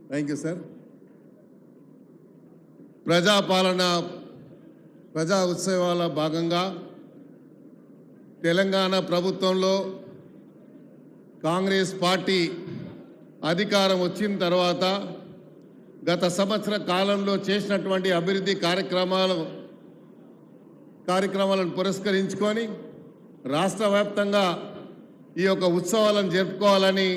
Thank you sir. ప్రజాపాలన ప్రజా ఉత్సవాల భాగంగా తెలంగాణ ప్రభుత్వంలో కాంగ్రెస్ పార్టీ అధికారం వచ్చిన తర్వాత గత సంవత్సర కాలంలో చేసినటువంటి అభివృద్ధి కార్యక్రమాలను పురస్కరించుకొని రాష్ట్ర వ్యాప్తంగా ఈ యొక్క ఉత్సవాలను జరుపుకోవాలని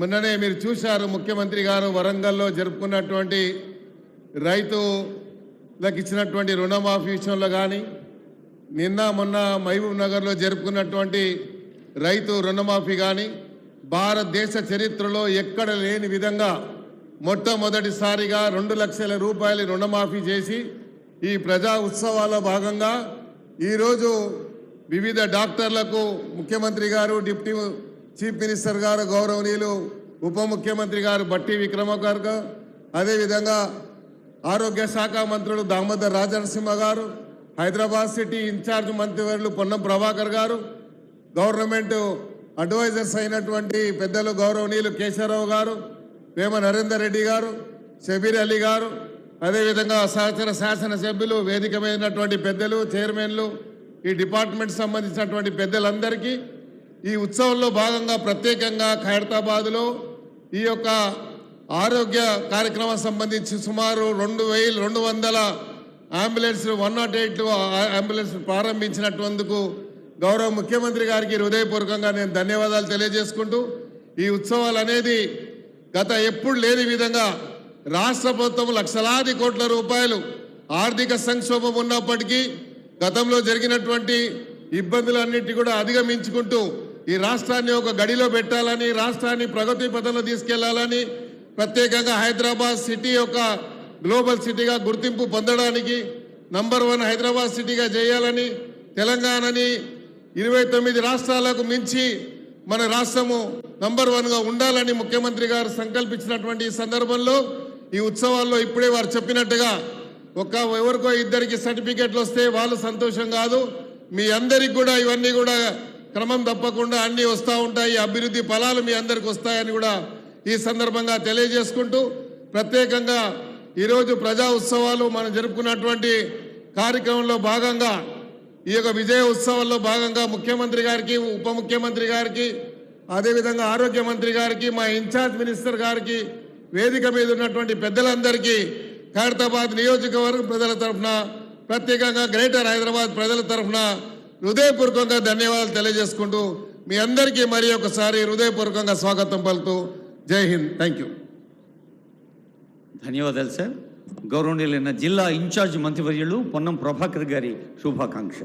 మొన్ననే మీరు చూశారు. ముఖ్యమంత్రి గారు వరంగల్లో జరుపుకున్నటువంటి రైతులకు ఇచ్చినటువంటి రుణమాఫీ విషయంలో కానీ, నిన్న మొన్న మహబూబ్ నగర్లో జరుపుకున్నటువంటి రైతు రుణమాఫీ కానీ, భారతదేశ చరిత్రలో ఎక్కడ లేని విధంగా మొట్టమొదటిసారిగా 2 లక్షల రూపాయలు రుణమాఫీ చేసి ఈ ప్రజా ఉత్సవాల భాగంగా ఈరోజు వివిధ డాక్టర్లకు ముఖ్యమంత్రి గారు, డిప్యూటీ చీఫ్ మినిస్టర్ గారు, గౌరవనీయులు ఉప ముఖ్యమంత్రి గారు బట్టి విక్రమార్క, అదేవిధంగా ఆరోగ్య శాఖ మంత్రులు దామోదర్ రాజనరసింహ గారు, హైదరాబాద్ సిటీ ఇన్ఛార్జ్ మంత్రివర్యులు పొన్నం ప్రభాకర్ గారు, గవర్నమెంట్ అడ్వైజర్స్ అయినటువంటి పెద్దలు గౌరవనీయులు కేశవరావు గారు, వేమ నరేందర్ రెడ్డి గారు, షబీర్ అలీ గారు, అదేవిధంగా సహచర శాసనసభ్యులు, వేదిక మీదటువంటి పెద్దలు, చైర్మన్లు, ఈ డిపార్ట్మెంట్ సంబంధించినటువంటి పెద్దలందరికీ ఈ ఉత్సవంలో భాగంగా ప్రత్యేకంగా ఖైరతాబాద్లో ఈ యొక్క ఆరోగ్య కార్యక్రమం సంబంధించి సుమారు 2200 అంబులెన్స్ 108 అంబులెన్స్ ప్రారంభించినటువంటి గౌరవ ముఖ్యమంత్రి గారికి హృదయపూర్వకంగా నేను ధన్యవాదాలు తెలియజేసుకుంటూ, ఈ ఉత్సవాలు అనేది గత ఎప్పుడు లేని విధంగా రాష్ట్ర ప్రభుత్వం లక్షలాది కోట్ల రూపాయలు ఆర్థిక సంక్షోభం ఉన్నప్పటికీ గతంలో జరిగినటువంటి ఇబ్బందులన్నిటి కూడా అధిగమించుకుంటూ ఈ రాష్ట్రాన్ని ఒక గడిలో పెట్టాలని, రాష్ట్రాన్ని ప్రగతి పథంలో తీసుకెళ్లాలని, ప్రత్యేకంగా హైదరాబాద్ సిటీ యొక్క గ్లోబల్ సిటీగా గుర్తింపు పొందడానికి నంబర్ 1 హైదరాబాద్ సిటీగా చేయాలని, తెలంగాణని 29 రాష్ట్రాలకు మించి మన రాష్ట్రము నంబర్ 1గా ఉండాలని ముఖ్యమంత్రి గారు సంకల్పించినటువంటి ఈ సందర్భంలో ఈ ఉత్సవాల్లో ఇప్పుడే వారు చెప్పినట్టుగా ఎవరికో ఇద్దరికి సర్టిఫికెట్లు వస్తే వాళ్ళు సంతోషం కాదు, మీ అందరికి కూడా ఇవన్నీ కూడా క్రమం తప్పకుండా అన్నీ వస్తూ ఉంటాయి, అభివృద్ధి ఫలాలు మీ అందరికి వస్తాయని కూడా ఈ సందర్భంగా తెలియజేసుకుంటూ, ప్రత్యేకంగా ఈరోజు ప్రజా ఉత్సవాలు మనం జరుపుకున్నటువంటి కార్యక్రమంలో భాగంగా ఈ యొక్క విజయ ఉత్సవాల్లో భాగంగా ముఖ్యమంత్రి గారికి, ఉప ముఖ్యమంత్రి గారికి, అదేవిధంగా ఆరోగ్య మంత్రి గారికి, మా ఇన్ఛార్జ్ మినిస్టర్ గారికి, వేదిక మీద ఉన్నటువంటి పెద్దలందరికీ ఖైరతాబాద్ నియోజకవర్గం ప్రజల తరఫున, ప్రత్యేకంగా గ్రేటర్ హైదరాబాద్ ప్రజల తరఫున హృదయపూర్వకంగా ధన్యవాదాలు తెలియజేసుకుంటూ మీ అందరికీ మరి ఒకసారి హృదయపూర్వకంగా స్వాగతం పలుకుతూ జై హింద్. Thank you. ధన్యవాదాలు సార్. గౌరవనీయులైన జిల్లా ఇన్ఛార్జ్ మంత్రివర్యులు పొన్నం ప్రభాకర్ గారి శుభాకాంక్ష.